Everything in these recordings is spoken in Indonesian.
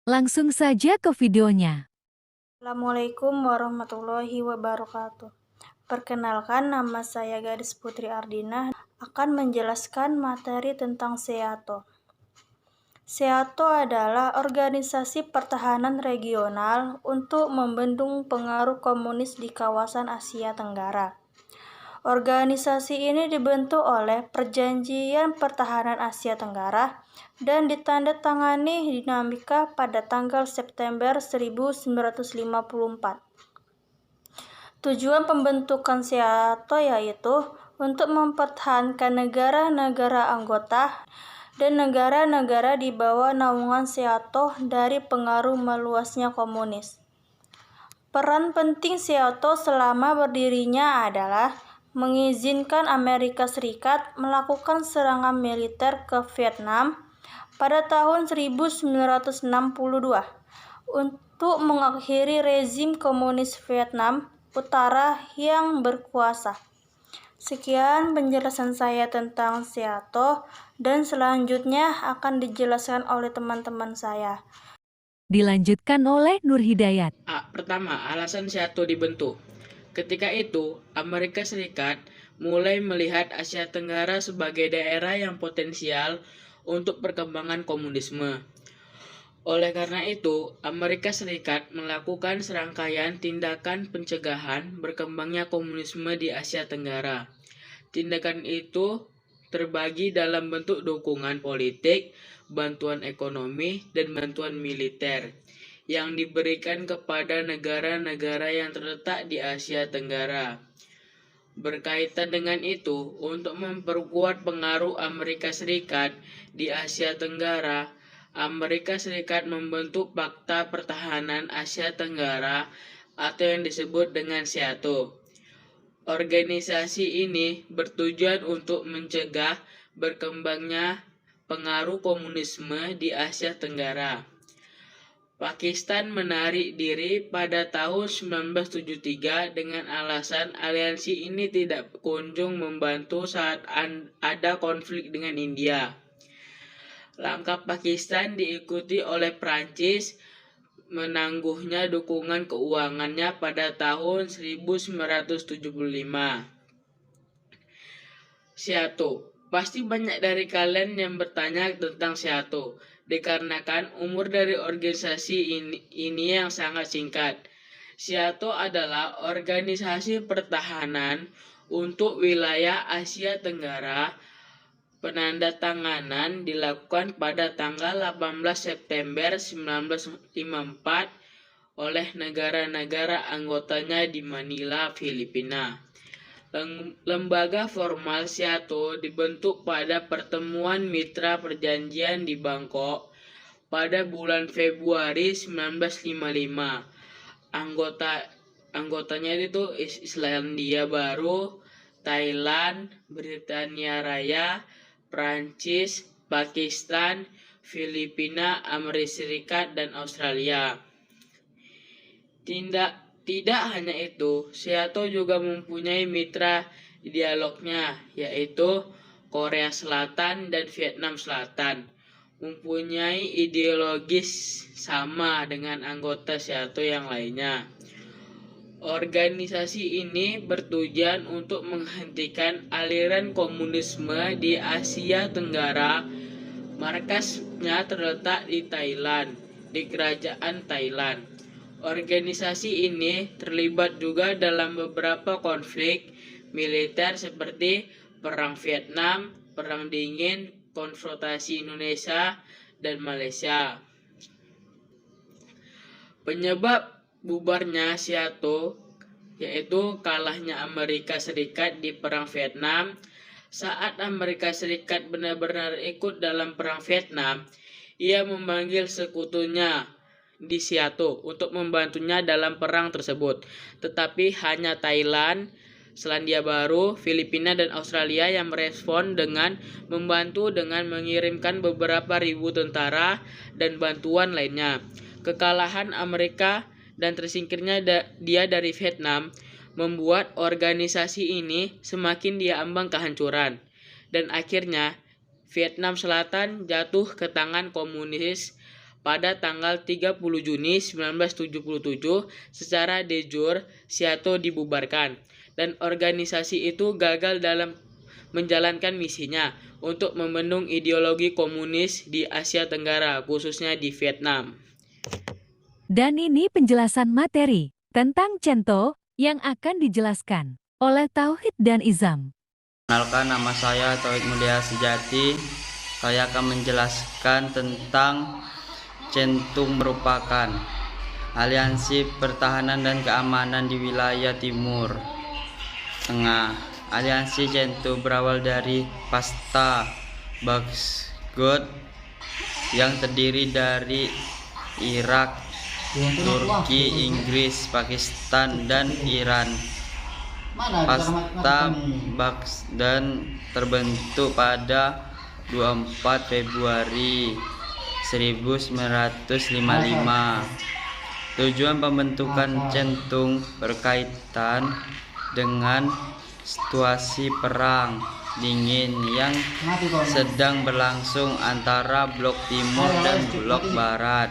Langsung saja ke videonya. Assalamualaikum warahmatullahi wabarakatuh. Perkenalkan, nama saya Gadis Putri Ardina akan menjelaskan materi tentang SEATO. SEATO adalah organisasi pertahanan regional untuk membendung pengaruh komunis di kawasan Asia Tenggara. Organisasi ini dibentuk oleh Perjanjian Pertahanan Asia Tenggara dan ditandatangani dinamika pada tanggal September 1954. Tujuan pembentukan SEATO yaitu untuk mempertahankan negara-negara anggota dan negara-negara di bawah naungan SEATO dari pengaruh meluasnya komunis. Peran penting SEATO selama berdirinya adalah mengizinkan Amerika Serikat melakukan serangan militer ke Vietnam pada tahun 1962 untuk mengakhiri rezim komunis Vietnam Utara yang berkuasa. Sekian penjelasan saya tentang SEATO dan selanjutnya akan dijelaskan oleh teman-teman saya. Dilanjutkan oleh Nur Hidayat. Pertama, alasan SEATO dibentuk. Ketika itu, Amerika Serikat mulai melihat Asia Tenggara sebagai daerah yang potensial untuk perkembangan komunisme. Oleh karena itu, Amerika Serikat melakukan serangkaian tindakan pencegahan berkembangnya komunisme di Asia Tenggara. Tindakan itu terbagi dalam bentuk dukungan politik, bantuan ekonomi, dan bantuan militer yang diberikan kepada negara-negara yang terletak di Asia Tenggara. Berkaitan dengan itu, untuk memperkuat pengaruh Amerika Serikat di Asia Tenggara, Amerika Serikat membentuk Pakta Pertahanan Asia Tenggara atau yang disebut dengan SEATO. Organisasi ini bertujuan untuk mencegah berkembangnya pengaruh komunisme di Asia Tenggara. Pakistan menarik diri pada tahun 1973 dengan alasan aliansi ini tidak kunjung membantu saat ada konflik dengan India. Langkah Pakistan diikuti oleh Prancis menangguhnya dukungan keuangannya pada tahun 1975. SEATO. Pasti banyak dari kalian yang bertanya tentang SEATO, dikarenakan umur dari organisasi ini yang sangat singkat. SEATO adalah organisasi pertahanan untuk wilayah Asia Tenggara. Penandatanganan dilakukan pada tanggal 18 September 1954 oleh negara-negara anggotanya di Manila, Filipina. Lembaga formal SEATO dibentuk pada pertemuan mitra perjanjian di Bangkok pada bulan Februari 1955. Anggotanya itu Islandia Baru, Thailand, Britania Raya, Prancis, Pakistan, Filipina, Amerika Serikat, dan Australia. Tidak hanya itu, SEATO juga mempunyai mitra dialognya, yaitu Korea Selatan dan Vietnam Selatan, mempunyai ideologis sama dengan anggota SEATO yang lainnya. Organisasi ini bertujuan untuk menghentikan aliran komunisme di Asia Tenggara. Markasnya terletak di Thailand, di Kerajaan Thailand. Organisasi ini terlibat juga dalam beberapa konflik militer seperti Perang Vietnam, Perang Dingin, Konfrontasi Indonesia, dan Malaysia. Penyebab bubarnya SEATO yaitu kalahnya Amerika Serikat di Perang Vietnam. Saat Amerika Serikat benar-benar ikut dalam Perang Vietnam, ia memanggil sekutunya di SEATO untuk membantunya dalam perang tersebut. Tetapi hanya Thailand, Selandia Baru, Filipina, dan Australia yang merespon dengan membantu dengan mengirimkan beberapa ribu tentara dan bantuan lainnya. Kekalahan Amerika dan tersingkirnya dia dari Vietnam membuat organisasi ini semakin diambang kehancuran, dan akhirnya Vietnam Selatan jatuh ke tangan komunis pada tanggal 30 Juni 1977 secara de jure Seato dibubarkan dan organisasi itu gagal dalam menjalankan misinya untuk membendung ideologi komunis di Asia Tenggara, khususnya di Vietnam. Dan ini penjelasan materi tentang Cento yang akan dijelaskan oleh Tauhid dan Izam. Perkenalkan, nama saya Tauhid Mulia Sejati. Saya akan menjelaskan tentang Centum merupakan aliansi pertahanan dan keamanan di wilayah Timur Tengah. Aliansi Centum berawal dari Pasta Bagsgot yang terdiri dari Irak, Turki, Inggris, Pakistan, dan Iran. Pasta Bagsdan terbentuk pada 24 Februari 1955. Tujuan pembentukan Centum berkaitan dengan situasi perang dingin yang sedang berlangsung antara blok timur dan blok barat.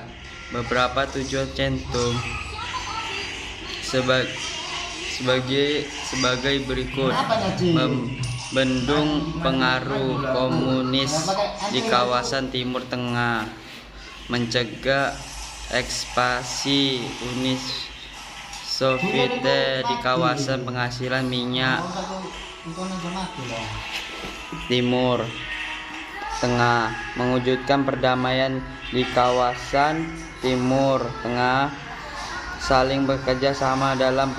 Beberapa tujuan Centum sebagai berikut: membendung pengaruh komunis di kawasan Timur Tengah, mencegah ekspansi Uni Soviet di kawasan penghasilan minyak Timur Tengah, mewujudkan perdamaian di kawasan Timur Tengah, saling bekerja sama dalam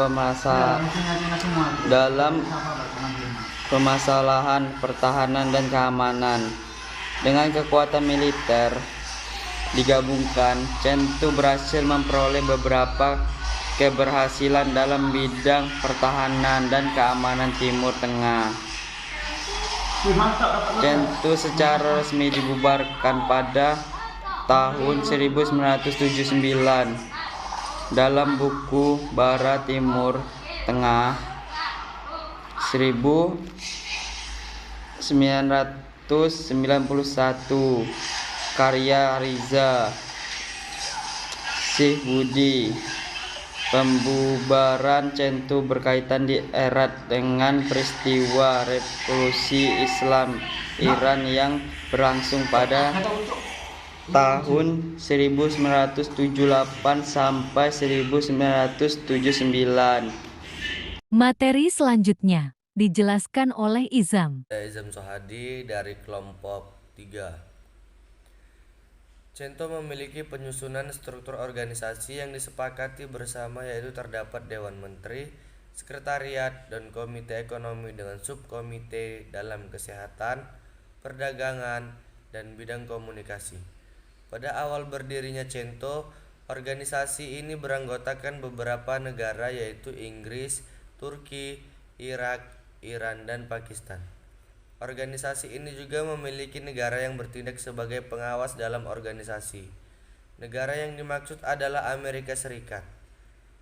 permasalahan pertahanan dan keamanan. Dengan kekuatan militer digabungkan, Centum berhasil memperoleh beberapa keberhasilan dalam bidang pertahanan dan keamanan Timur Tengah. Centum secara resmi dibubarkan pada tahun 1979 dalam buku Barat Timur Tengah 1991 karya Riza Syih Budi. Pembubaran Centum berkaitan erat dengan peristiwa Revolusi Islam Iran yang berlangsung pada tahun 1978 sampai 1979. Materi selanjutnya dijelaskan oleh Izam. Izam Sohadi dari kelompok 3. Centum memiliki penyusunan struktur organisasi yang disepakati bersama, yaitu terdapat Dewan Menteri, Sekretariat, dan Komite Ekonomi dengan subkomite dalam kesehatan, perdagangan, dan bidang komunikasi. Pada awal berdirinya Centum, organisasi ini beranggotakan beberapa negara, yaitu Inggris, Turki, Irak, Iran, dan Pakistan. Organisasi ini juga memiliki negara yang bertindak sebagai pengawas dalam organisasi. Negara yang dimaksud adalah Amerika Serikat.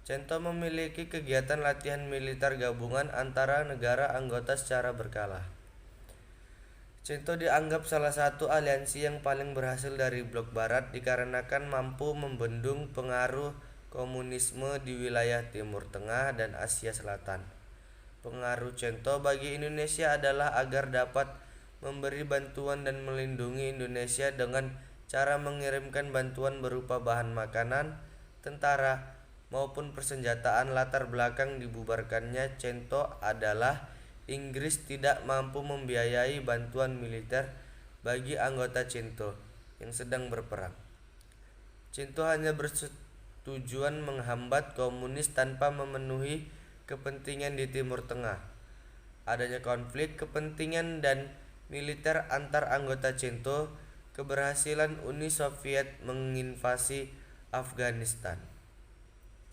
Centum memiliki kegiatan latihan militer gabungan antara negara anggota secara berkala. Centum dianggap salah satu aliansi yang paling berhasil dari blok barat dikarenakan mampu membendung pengaruh komunisme di wilayah Timur Tengah dan Asia Selatan. Pengaruh Centum bagi Indonesia adalah agar dapat memberi bantuan dan melindungi Indonesia dengan cara mengirimkan bantuan berupa bahan makanan, tentara, maupun persenjataan. Latar belakang dibubarkannya Centum adalah Inggris tidak mampu membiayai bantuan militer bagi anggota Centum yang sedang berperang. Centum hanya bertujuan menghambat komunis tanpa memenuhi kepentingan di Timur Tengah. Adanya konflik kepentingan dan militer antar anggota Centum, keberhasilan Uni Soviet menginvasi Afghanistan.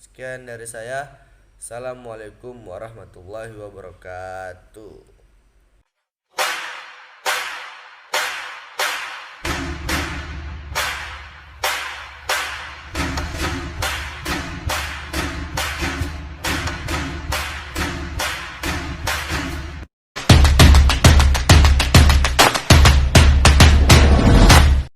Sekian dari saya. Assalamualaikum warahmatullahi wabarakatuh.